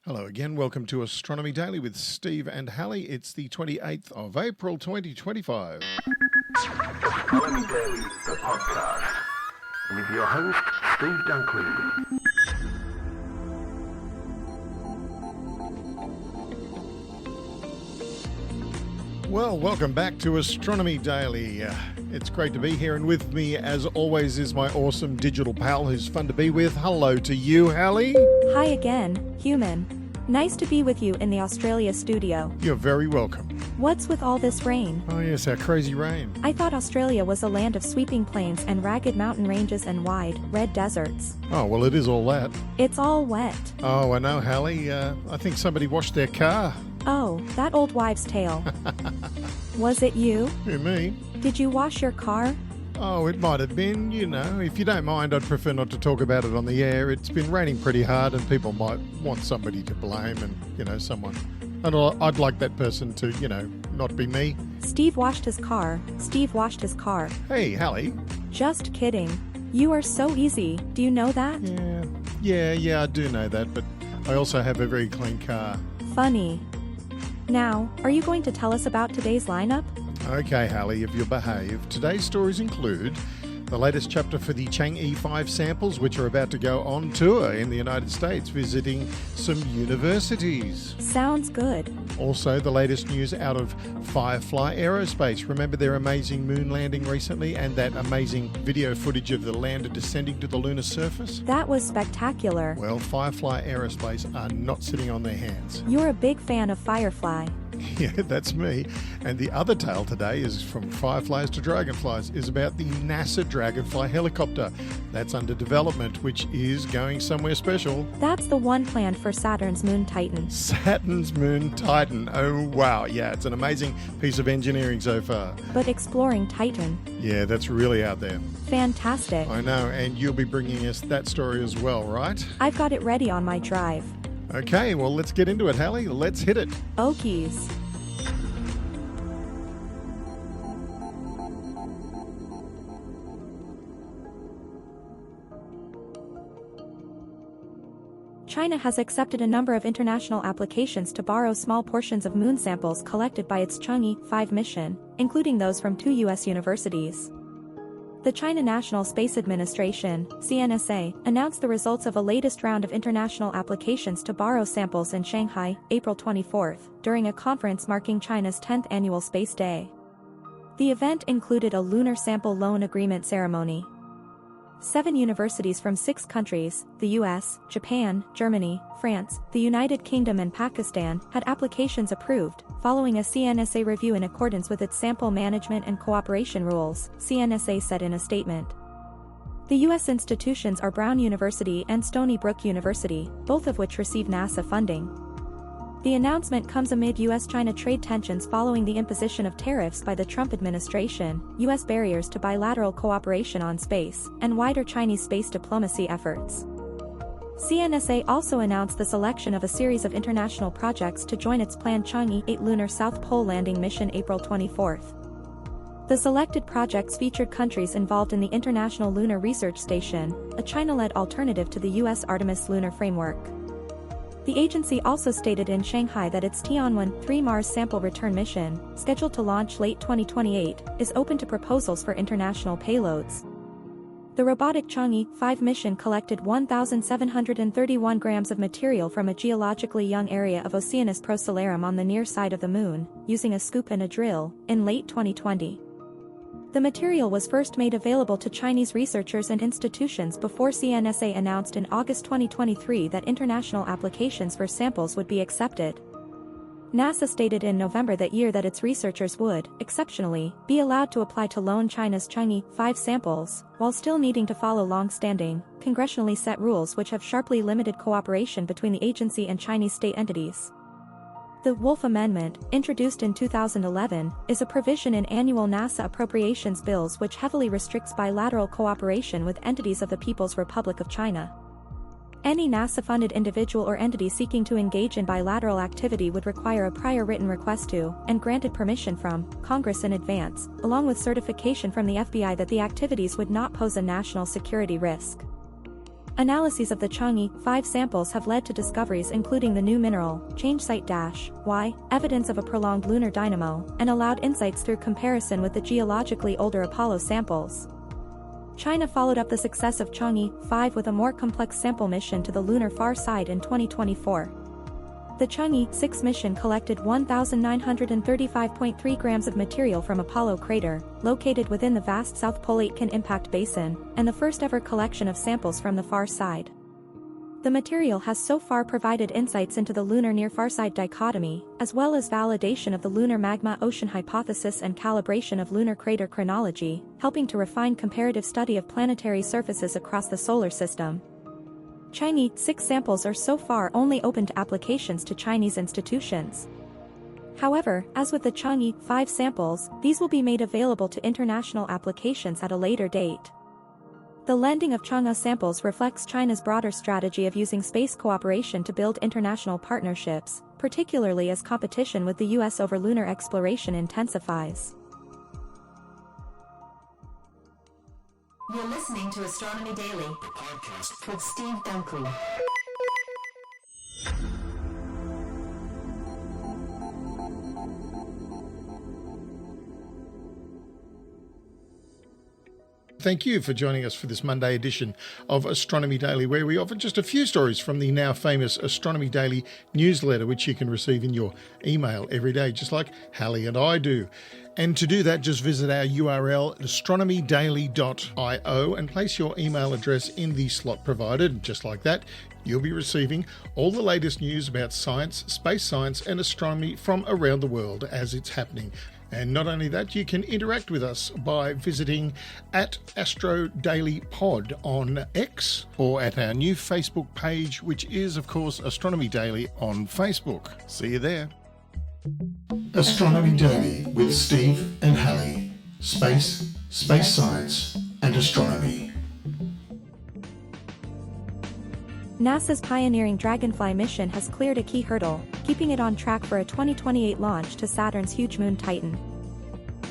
Hello again. Welcome to Astronomy Daily with Steve and Hallie. It's the 28th of April 2025. Astronomy Daily, the podcast, with your host, Steve Dunkley. Well, welcome back to Astronomy Daily. It's great to be here, and with me, as always, is my awesome digital pal who's fun to be with. Hello to you, Hallie. Hi again, human. Nice to be with you in the Australia studio. You're very welcome. What's with all this rain? Oh yes, our crazy rain. I thought Australia was a land of sweeping plains and ragged mountain ranges and wide, red deserts. Oh, well, it is all that. It's all wet. Oh, I know, Hallie. I think somebody washed their car. Oh, that old wives' tale. Was it you? Who, me? Did you wash your car? Oh, it might have been, you know. If you don't mind, I'd prefer not to talk about it on the air. It's been raining pretty hard and people might want somebody to blame and, someone. And I'd like that person to, not be me. Steve washed his car. Steve washed his car. Hey, Hallie. Just kidding. You are so easy. Do you know that? Yeah, I do know that, but I also have a very clean car. Funny. Now, are you going to tell us about today's lineup? Okay, Hallie, if you'll behave. Today's stories include the latest chapter for the Chang'e 5 samples, which are about to go on tour in the United States, visiting some universities. Sounds good. Also, the latest news out of Firefly Aerospace. Remember their amazing moon landing recently and that amazing video footage of the lander descending to the lunar surface? That was spectacular. Well, Firefly Aerospace are not sitting on their hands. You're a big fan of Firefly. Yeah, that's me. And the other tale today is from fireflies to dragonflies, is about the NASA Dragonfly helicopter. That's under development, which is going somewhere special. That's the one planned for Saturn's moon Titan. Saturn's moon Titan. Oh, wow. Yeah, it's an amazing piece of engineering so far. But exploring Titan. Yeah, that's really out there. Fantastic. I know, and you'll be bringing us that story as well, right? I've got it ready on my drive. Okay, well, let's get into it, Hallie. Let's hit it. Okies. China has accepted a number of international applications to borrow small portions of moon samples collected by its Chang'e 5 mission, including those from 2 U.S. universities. The China National Space Administration, CNSA, announced the results of a latest round of international applications to borrow samples in Shanghai, April 24, during a conference marking China's 10th annual Space Day. The event included a lunar sample loan agreement ceremony. 7 universities from 6 countries, the US, Japan, Germany, France, the United Kingdom and Pakistan, had applications approved, following a CNSA review in accordance with its sample management and cooperation rules, CNSA said in a statement. The US institutions are Brown University and Stony Brook University, both of which receive NASA funding. The announcement comes amid US-China trade tensions following the imposition of tariffs by the Trump administration, US barriers to bilateral cooperation on space, and wider Chinese space diplomacy efforts. CNSA also announced the selection of a series of international projects to join its planned Chang'e 8 lunar South Pole landing mission April 24. The selected projects featured countries involved in the International Lunar Research Station, a China-led alternative to the US Artemis lunar framework. The agency also stated in Shanghai that its Tianwen 3 Mars sample return mission, scheduled to launch late 2028, is open to proposals for international payloads. The robotic Chang'e 5 mission collected 1,731 grams of material from a geologically young area of Oceanus Procellarum on the near side of the Moon, using a scoop and a drill, in late 2020. The material was first made available to Chinese researchers and institutions before CNSA announced in August 2023 that international applications for samples would be accepted. NASA stated in November that year that its researchers would, exceptionally, be allowed to apply to loan China's Chang'e 5 samples, while still needing to follow long-standing, congressionally set rules which have sharply limited cooperation between the agency and Chinese state entities. The Wolf Amendment, introduced in 2011, is a provision in annual NASA appropriations bills which heavily restricts bilateral cooperation with entities of the People's Republic of China. Any NASA-funded individual or entity seeking to engage in bilateral activity would require a prior written request to, and granted permission from, Congress in advance, along with certification from the FBI that the activities would not pose a national security risk. Analyses of the Chang'e 5 samples have led to discoveries including the new mineral, Chang'e site-Y, evidence of a prolonged lunar dynamo, and allowed insights through comparison with the geologically older Apollo samples. China followed up the success of Chang'e 5 with a more complex sample mission to the lunar far side in 2024. The Chang'e 6 mission collected 1,935.3 grams of material from Apollo crater, located within the vast South Pole Aitken impact basin, and the first-ever collection of samples from the far side. The material has so far provided insights into the lunar near-far side dichotomy, as well as validation of the lunar magma ocean hypothesis and calibration of lunar crater chronology, helping to refine comparative study of planetary surfaces across the solar system. Chang'e 6 samples are so far only open to applications to Chinese institutions. However, as with the Chang'e 5 samples, these will be made available to international applications at a later date. The landing of Chang'e samples reflects China's broader strategy of using space cooperation to build international partnerships, particularly as competition with the US over lunar exploration intensifies. You're listening to Astronomy Daily, the podcast with Steve Dunkley. Thank you for joining us for this Monday edition of Astronomy Daily, where we offer just a few stories from the now famous Astronomy Daily newsletter, which you can receive in your email every day, just like Hallie and I do. And to do that, just visit our URL, astronomydaily.io, and place your email address in the slot provided. Just like that, you'll be receiving all the latest news about science, space science, and astronomy from around the world as it's happening. And not only that, you can interact with us by visiting at Astro Daily Pod on X, or at our new Facebook page, which is, of course, Astronomy Daily on Facebook. See you there. Astronomy Daily with Steve and Hallie. Space, space science, and astronomy. NASA's pioneering Dragonfly mission has cleared a key hurdle, keeping it on track for a 2028 launch to Saturn's huge moon Titan.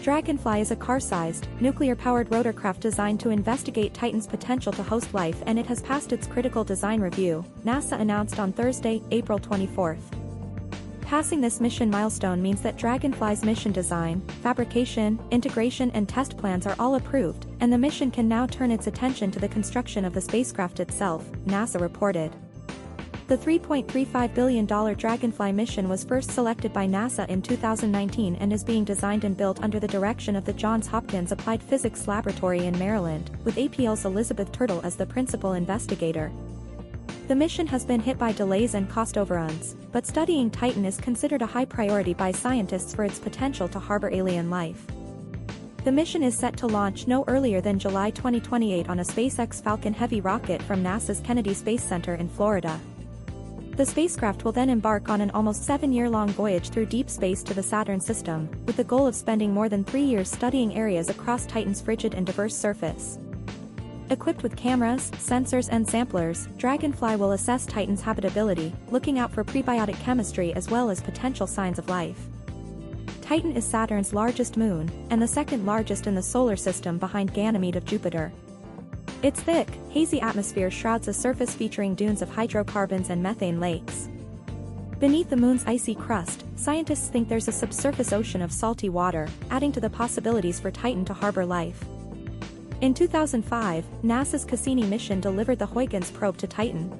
Dragonfly is a car-sized, nuclear-powered rotorcraft designed to investigate Titan's potential to host life, and it has passed its critical design review, NASA announced on Thursday, April 24th. Passing this mission milestone means that Dragonfly's mission design, fabrication, integration and test plans are all approved, and the mission can now turn its attention to the construction of the spacecraft itself, NASA reported. The $3.35 billion Dragonfly mission was first selected by NASA in 2019 and is being designed and built under the direction of the Johns Hopkins Applied Physics Laboratory in Maryland, with APL's Elizabeth Turtle as the principal investigator. The mission has been hit by delays and cost overruns, but studying Titan is considered a high priority by scientists for its potential to harbor alien life. The mission is set to launch no earlier than July 2028 on a SpaceX Falcon Heavy rocket from NASA's Kennedy Space Center in Florida. The spacecraft will then embark on an almost 7-year-long voyage through deep space to the Saturn system, with the goal of spending more than 3 years studying areas across Titan's frigid and diverse surface. Equipped with cameras, sensors and samplers, Dragonfly will assess Titan's habitability, looking out for prebiotic chemistry as well as potential signs of life. Titan is Saturn's largest moon, and the second largest in the solar system behind Ganymede of Jupiter. Its thick, hazy atmosphere shrouds a surface featuring dunes of hydrocarbons and methane lakes. Beneath the moon's icy crust, scientists think there's a subsurface ocean of salty water, adding to the possibilities for Titan to harbor life. In 2005, NASA's Cassini mission delivered the Huygens probe to Titan.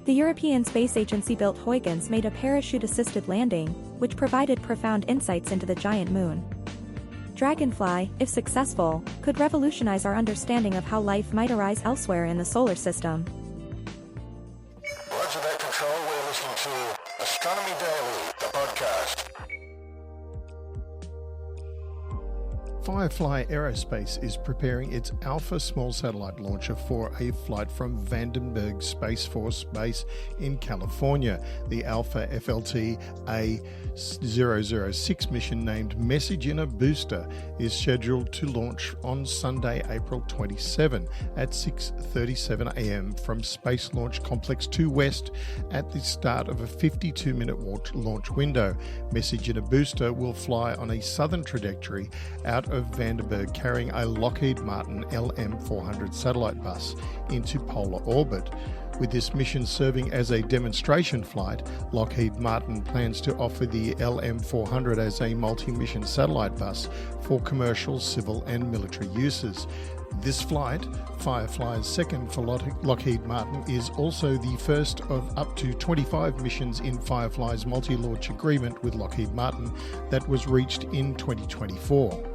The European Space Agency built Huygens made a parachute-assisted landing, which provided profound insights into the giant moon. Dragonfly, if successful, could revolutionize our understanding of how life might arise elsewhere in the solar system. Roger that, Control. We're listening to Astronomy Daily, the podcast. Firefly Aerospace is preparing its Alpha small satellite launcher for a flight from Vandenberg Space Force Base in California. The Alpha FLT A006 mission, named Message in a Booster, is scheduled to launch on Sunday, April 27 at 6:37 a.m. from Space Launch Complex 2 West at the start of a 52-minute launch window. Message in a Booster will fly on a southern trajectory out of Vandenberg carrying a Lockheed Martin LM-400 satellite bus into polar orbit. With this mission serving as a demonstration flight, Lockheed Martin plans to offer the LM-400 as a multi-mission satellite bus for commercial, civil and military uses. This flight, Firefly's second for Lockheed Martin, is also the first of up to 25 missions in Firefly's multi-launch agreement with Lockheed Martin that was reached in 2024.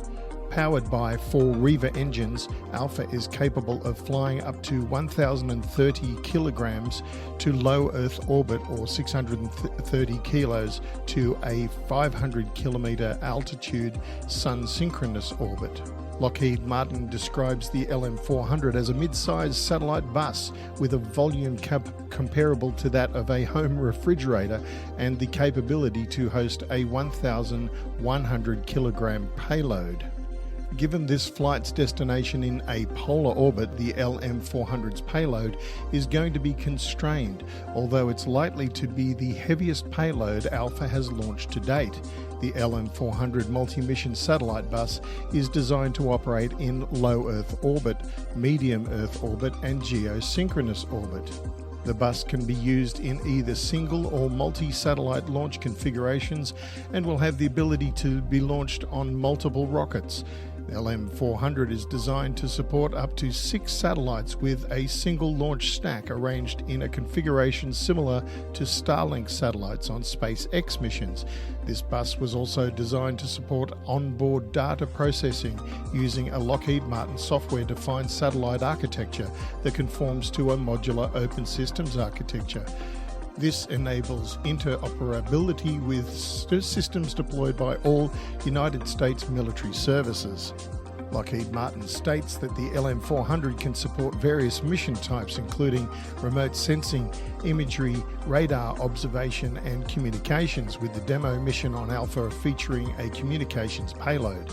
Powered by 4 Reaver engines, Alpha is capable of flying up to 1,030 kilograms to low Earth orbit or 630 kilos to a 500 kilometer altitude Sun synchronous orbit. Lockheed Martin describes the LM-400 as a mid-sized satellite bus with a volume comparable to that of a home refrigerator and the capability to host a 1,100 kilogram payload. Given this flight's destination in a polar orbit, the LM-400's payload is going to be constrained, although it's likely to be the heaviest payload Alpha has launched to date. The LM-400 multi-mission satellite bus is designed to operate in low Earth orbit, medium Earth orbit and geosynchronous orbit. The bus can be used in either single or multi-satellite launch configurations and will have the ability to be launched on multiple rockets. The LM-400 is designed to support up to 6 satellites with a single launch stack arranged in a configuration similar to Starlink satellites on SpaceX missions. This bus was also designed to support onboard data processing using a Lockheed Martin software-defined satellite architecture that conforms to a modular open systems architecture. This enables interoperability with systems deployed by all United States military services. Lockheed Martin states that the LM-400 can support various mission types including remote sensing, imagery, radar observation and communications, with the demo mission on Alpha featuring a communications payload.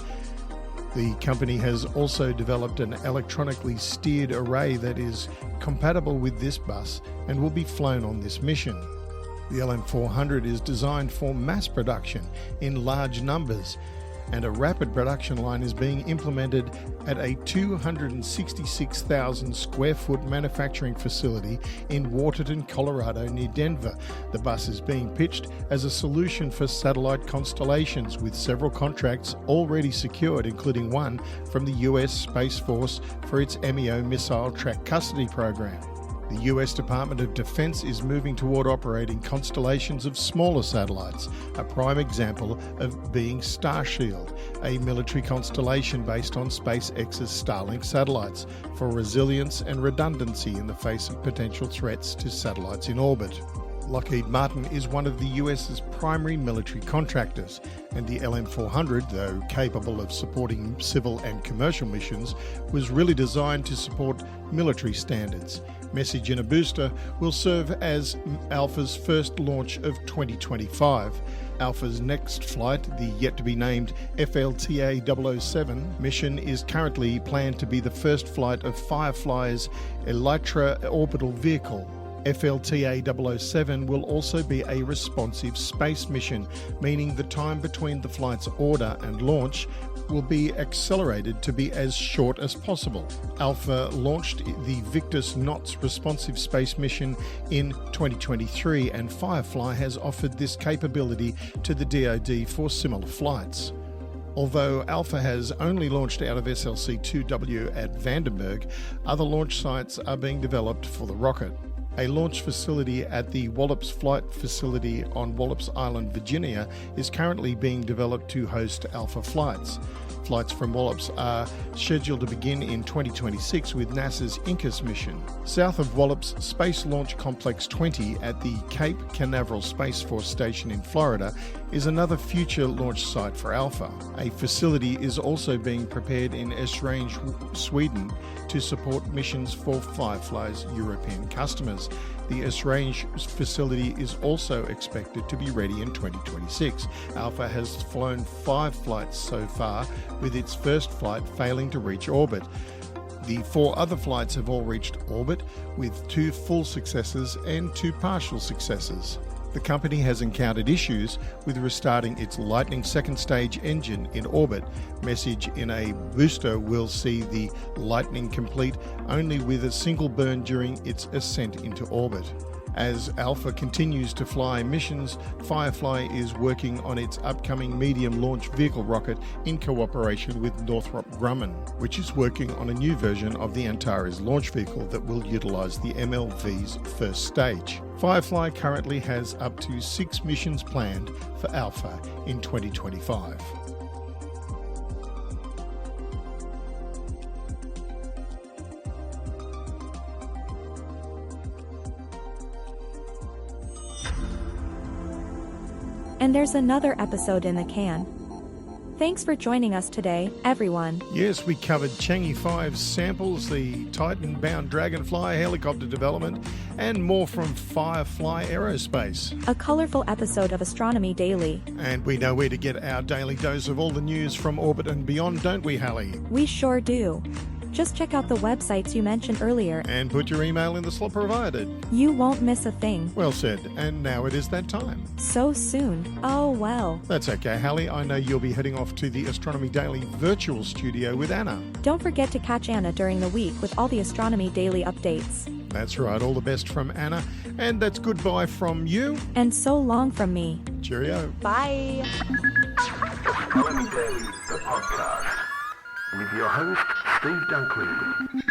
The company has also developed an electronically steered array that is compatible with this bus and will be flown on this mission. The LM-400 is designed for mass production in large numbers, and a rapid production line is being implemented at a 266,000 square foot manufacturing facility in Waterton, Colorado near Denver. The bus is being pitched as a solution for satellite constellations with several contracts already secured, including one from the US Space Force for its MEO missile track custody program. The US Department of Defense is moving toward operating constellations of smaller satellites, a prime example of being Starshield, a military constellation based on SpaceX's Starlink satellites, for resilience and redundancy in the face of potential threats to satellites in orbit. Lockheed Martin is one of the US's primary military contractors, and the LM-400, though capable of supporting civil and commercial missions, was really designed to support military standards. Message in a Booster will serve as Alpha's first launch of 2025. Alpha's next flight, the yet-to-be-named FLTA-007 mission, is currently planned to be the first flight of Firefly's Elytra orbital vehicle. FLTA-007 will also be a responsive space mission, meaning the time between the flight's order and launch will be accelerated to be as short as possible. Alpha launched the Victus Knots responsive space mission in 2023, and Firefly has offered this capability to the DoD for similar flights. Although Alpha has only launched out of SLC-2W at Vandenberg, other launch sites are being developed for the rocket. A launch facility at the Wallops Flight Facility on Wallops Island, Virginia, is currently being developed to host Alpha flights. Flights from Wallops are scheduled to begin in 2026 with NASA's Incus mission. South of Wallops, Space Launch Complex 20 at the Cape Canaveral Space Force Station in Florida is another future launch site for Alpha. A facility is also being prepared in Esrange, Sweden, to support missions for Firefly's European customers. The Esrange facility is also expected to be ready in 2026. Alpha has flown 5 flights so far, with its first flight failing to reach orbit. The 4 other flights have all reached orbit, with 2 full successes and 2 partial successes. The company has encountered issues with restarting its Lightning second stage engine in orbit. Message in a booster will see the Lightning complete only with a single burn during its ascent into orbit. As Alpha continues to fly missions, Firefly is working on its upcoming medium launch vehicle rocket in cooperation with Northrop Grumman, which is working on a new version of the Antares launch vehicle that will utilise the MLV's first stage. Firefly currently has up to 6 missions planned for Alpha in 2025. And there's another episode in the can. Thanks for joining us today, everyone. Yes, we covered Changi 5 samples, the Titan-bound Dragonfly helicopter development, and more from Firefly Aerospace. A colorful episode of Astronomy Daily. And we know where to get our daily dose of all the news from orbit and beyond, don't we, Hallie? We sure do. Just check out the websites you mentioned earlier. And put your email in the slot provided. You won't miss a thing. Well said. And now it is that time. So soon. Oh well. That's okay, Hallie. I know you'll be heading off to the Astronomy Daily virtual studio with Anna. Don't forget to catch Anna during the week with all the Astronomy Daily updates. That's right. All the best from Anna. And that's goodbye from you. And so long from me. Cheerio. Bye. Astronomy Daily, the podcast, with your host, Steve Dunkley.